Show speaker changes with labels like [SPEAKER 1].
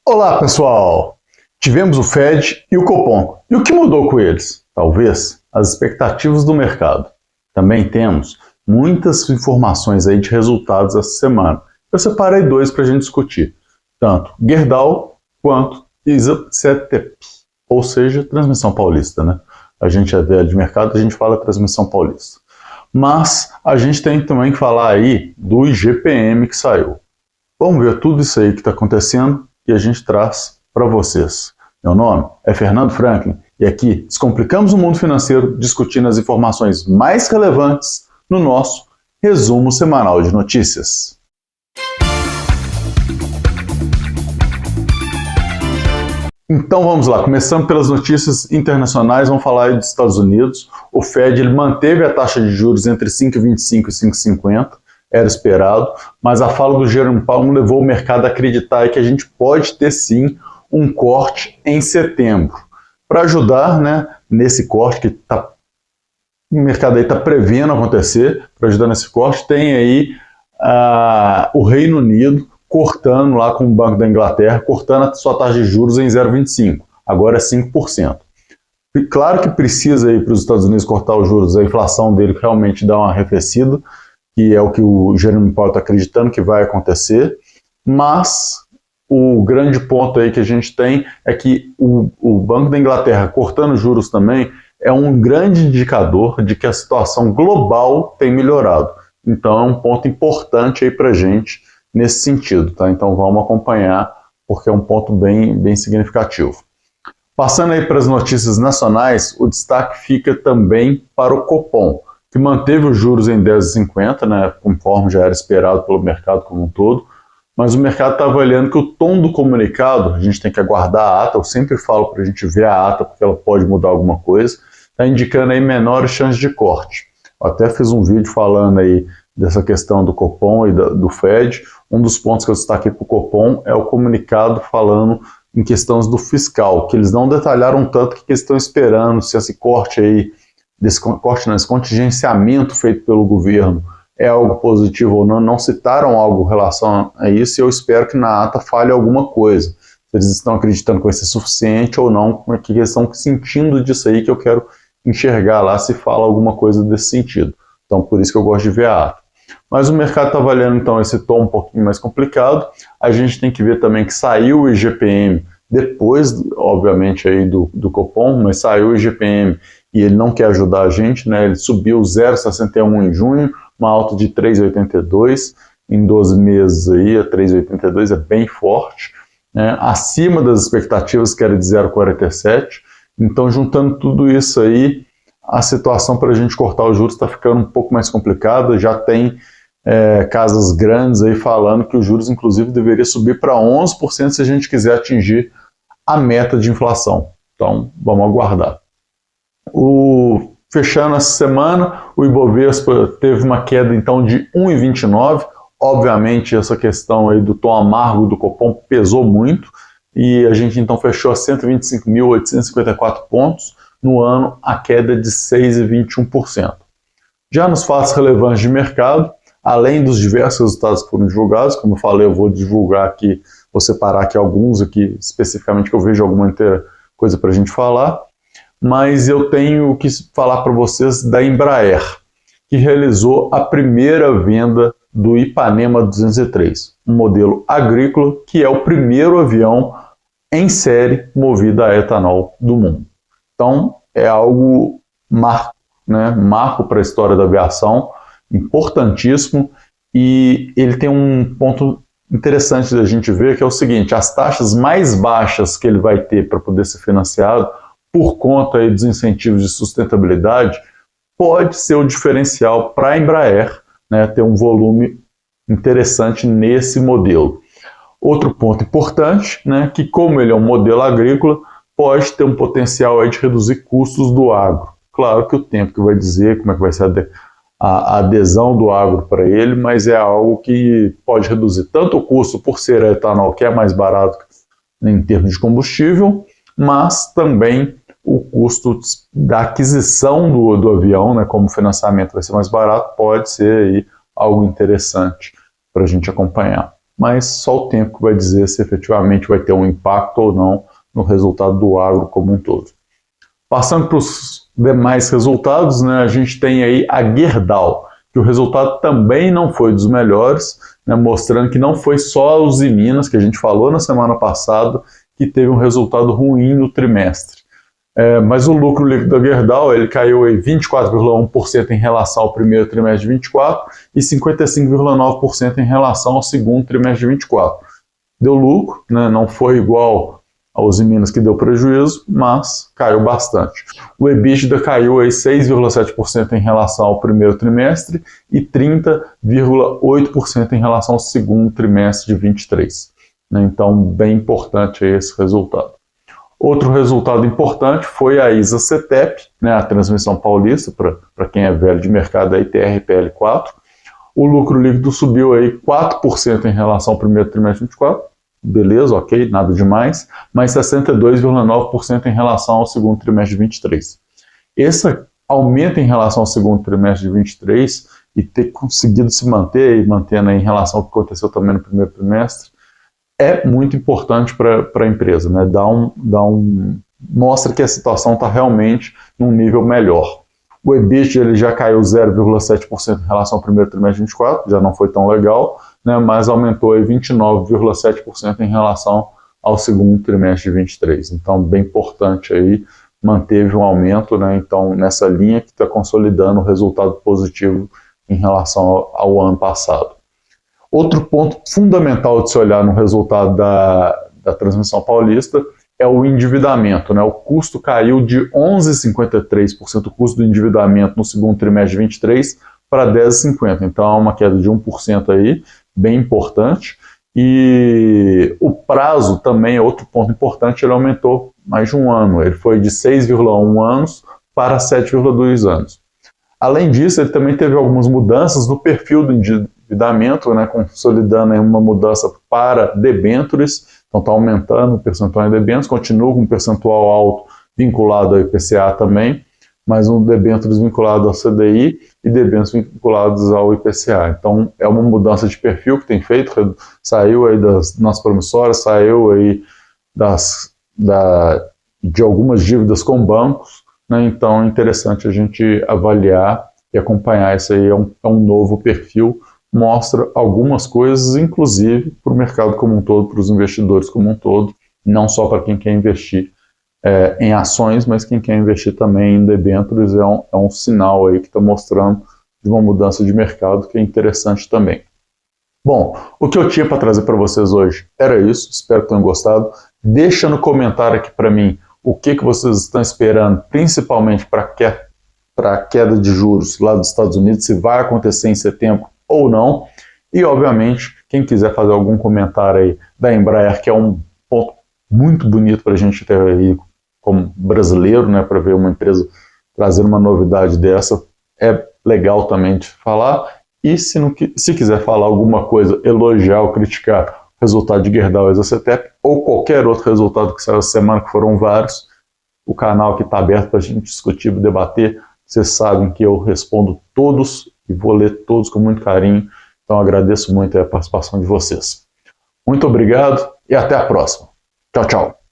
[SPEAKER 1] Olá, pessoal! Tivemos o Fed e o Copom. E o que mudou com eles? Talvez as expectativas do mercado. Também temos muitas informações aí de resultados essa semana. Eu separei dois para a gente discutir. Tanto Gerdau quanto ISA-CTP, ou seja, transmissão paulista, né? A gente é velho de mercado, a gente fala transmissão paulista. Mas a gente tem também que falar aí do IGPM que saiu. Vamos ver tudo isso aí que está acontecendo e a gente traz para vocês. Meu nome é Fernando Franklin e aqui descomplicamos o mundo financeiro discutindo as informações mais relevantes no nosso resumo semanal de notícias. Então vamos lá, começando pelas notícias internacionais, vamos falar aí dos Estados Unidos. O Fed ele manteve a taxa de juros entre 5,25 e 5,50, era esperado, mas a fala do Jerome Powell levou o mercado a acreditar que a gente pode ter sim um corte em setembro. Para ajudar, né, nesse corte que o mercado está prevendo acontecer, para ajudar nesse corte, tem aí o Reino Unido cortando lá com o Banco da Inglaterra, cortando a sua taxa de juros em 0,25, agora é 5%. E claro que precisa aí para os Estados Unidos cortar os juros, a inflação dele realmente dá uma arrefecida, que é o que o Jerome Powell está acreditando que vai acontecer, mas o grande ponto aí que a gente tem é que o Banco da Inglaterra cortando juros também é um grande indicador de que a situação global tem melhorado. Então é um ponto importante aí para a gente nesse sentido, tá? Então vamos acompanhar, porque é um ponto bem significativo. Passando aí para as notícias nacionais, o destaque fica também para o Copom, que manteve os juros em 10,50, né, conforme já era esperado pelo mercado como um todo, mas o mercado está avaliando que o tom do comunicado, a gente tem que aguardar a ata, eu sempre falo para a gente ver a ata, porque ela pode mudar alguma coisa, está indicando aí menores chances de corte. Eu até fiz um vídeo falando aí dessa questão do Copom e do Fed. Um dos pontos que eu destaquei para o Copom é o comunicado falando em questões do fiscal, que eles não detalharam tanto o que eles estão esperando, se esse corte aí, esse contingenciamento feito pelo governo é algo positivo ou não, não citaram algo em relação a isso, e eu espero que na ata fale alguma coisa. Se eles estão acreditando que vai ser suficiente ou não, o que eles estão sentindo disso aí, que eu quero enxergar lá se fala alguma coisa desse sentido. Então, por isso que eu gosto de ver a ata. Mas o mercado está avaliando, então, esse tom um pouquinho mais complicado. A gente tem que ver também que saiu o IGPM depois, obviamente, aí do Copom, mas saiu o IGPM e ele não quer ajudar a gente, né? Ele subiu 0,61 em junho, uma alta de 3,82 em 12 meses aí, a 3,82 é bem forte, né? Acima das expectativas, que era de 0,47. Então, juntando tudo isso aí, a situação para a gente cortar os juros está ficando um pouco mais complicada. Já tem casas grandes aí falando que os juros, inclusive, deveria subir para 11% se a gente quiser atingir a meta de inflação. Então, vamos aguardar. Fechando essa semana, o Ibovespa teve uma queda então de 1,29. Obviamente, essa questão aí do tom amargo do Copom pesou muito e a gente então fechou a 125.854 pontos. No ano, a queda de 6,21%. Já nos fatos relevantes de mercado, além dos diversos resultados que foram divulgados, como eu falei, eu vou divulgar aqui, vou separar aqui alguns aqui especificamente que eu vejo alguma coisa para a gente falar, mas eu tenho que falar para vocês da Embraer, que realizou a primeira venda do Ipanema 203, um modelo agrícola que é o primeiro avião em série movido a etanol do mundo. Então, é algo marco para a história da aviação, importantíssimo, e ele tem um ponto interessante da gente ver, que é o seguinte: as taxas mais baixas que ele vai ter para poder ser financiado, por conta aí dos incentivos de sustentabilidade, pode ser o diferencial para a Embraer, né, ter um volume interessante nesse modelo. Outro ponto importante, né, que como ele é um modelo agrícola, pode ter um potencial aí de reduzir custos do agro. Claro que o tempo que vai dizer como é que vai ser a adesão do agro para ele, mas é algo que pode reduzir tanto o custo por ser etanol, que é mais barato em termos de combustível, mas também o custo da aquisição do avião, né, como o financiamento vai ser mais barato, pode ser aí algo interessante para a gente acompanhar. mas só o tempo que vai dizer se efetivamente vai ter um impacto ou não no resultado do agro como um todo. Passando para os demais resultados, né, a gente tem aí a Gerdau, que o resultado também não foi dos melhores, né, mostrando que não foi só a Usiminas, que a gente falou na semana passada, que teve um resultado ruim no trimestre. Mas o lucro líquido da Gerdau ele caiu 24,1% em relação ao primeiro trimestre de 24 e 55,9% em relação ao segundo trimestre de 24. Deu lucro, né, não foi igual a Usiminas que deu prejuízo, mas caiu bastante. O EBITDA caiu 6,7% em relação ao primeiro trimestre e 30,8% em relação ao segundo trimestre de 23. Então, bem importante esse resultado. Outro resultado importante foi a ISA-CETEP, né, a Transmissão Paulista, para quem é velho de mercado, a TRPL4. O lucro líquido subiu 4% em relação ao primeiro trimestre de 24, beleza, ok, nada demais, mas 62,9% em relação ao segundo trimestre de 23. Esse aumento em relação ao segundo trimestre de 23 e ter conseguido se manter e mantendo em relação ao que aconteceu também no primeiro trimestre, é muito importante para a empresa, né? Mostra que a situação está realmente num nível melhor. O EBIT ele já caiu 0,7% em relação ao primeiro trimestre de 24, já não foi tão legal, né? Mas aumentou 29,7% em relação ao segundo trimestre de 23. Então, bem importante aí, manteve um aumento, né? Então, nessa linha que está consolidando o resultado positivo em relação ao ano passado. Outro ponto fundamental de se olhar no resultado da Transmissão Paulista é o endividamento, né? O custo caiu de 11,53%, o custo do endividamento no segundo trimestre de 23 para 10,50%. Então, é uma queda de 1% aí, bem importante. E o prazo também é outro ponto importante, ele aumentou mais de um ano. Ele foi de 6,1 anos para 7,2 anos. Além disso, ele também teve algumas mudanças no perfil do endividamento, né, consolidando aí uma mudança para debêntures, então está aumentando o percentual em debêntures, continua com um percentual alto vinculado ao IPCA também, mas um debêntures vinculado ao CDI e debêntures vinculados ao IPCA. Então é uma mudança de perfil que tem feito, saiu aí das nossas promissórias, saiu aí de algumas dívidas com bancos, né, então é interessante a gente avaliar e acompanhar. Isso aí é um novo perfil, mostra algumas coisas, inclusive para o mercado como um todo, para os investidores como um todo, não só para quem quer investir em ações, mas quem quer investir também em debêntures, é um sinal aí que está mostrando de uma mudança de mercado que é interessante também. Bom, o que eu tinha para trazer para vocês hoje era isso, espero que tenham gostado. Deixa no comentário aqui para mim o que vocês estão esperando, principalmente para a queda de juros lá dos Estados Unidos, se vai acontecer em setembro ou não. E, obviamente, quem quiser fazer algum comentário aí da Embraer, que é um ponto muito bonito para a gente ter aí como brasileiro, né, para ver uma empresa trazer uma novidade dessa, é legal também de falar. E se quiser falar alguma coisa, elogiar ou criticar o resultado de Gerdau e ISA-CETEP, ou qualquer outro resultado que saiu essa semana, que foram vários, o canal aqui está aberto para a gente discutir, debater. Vocês sabem que eu respondo todos e vou ler todos com muito carinho. Então agradeço muito a participação de vocês. Muito obrigado e até a próxima. Tchau, tchau.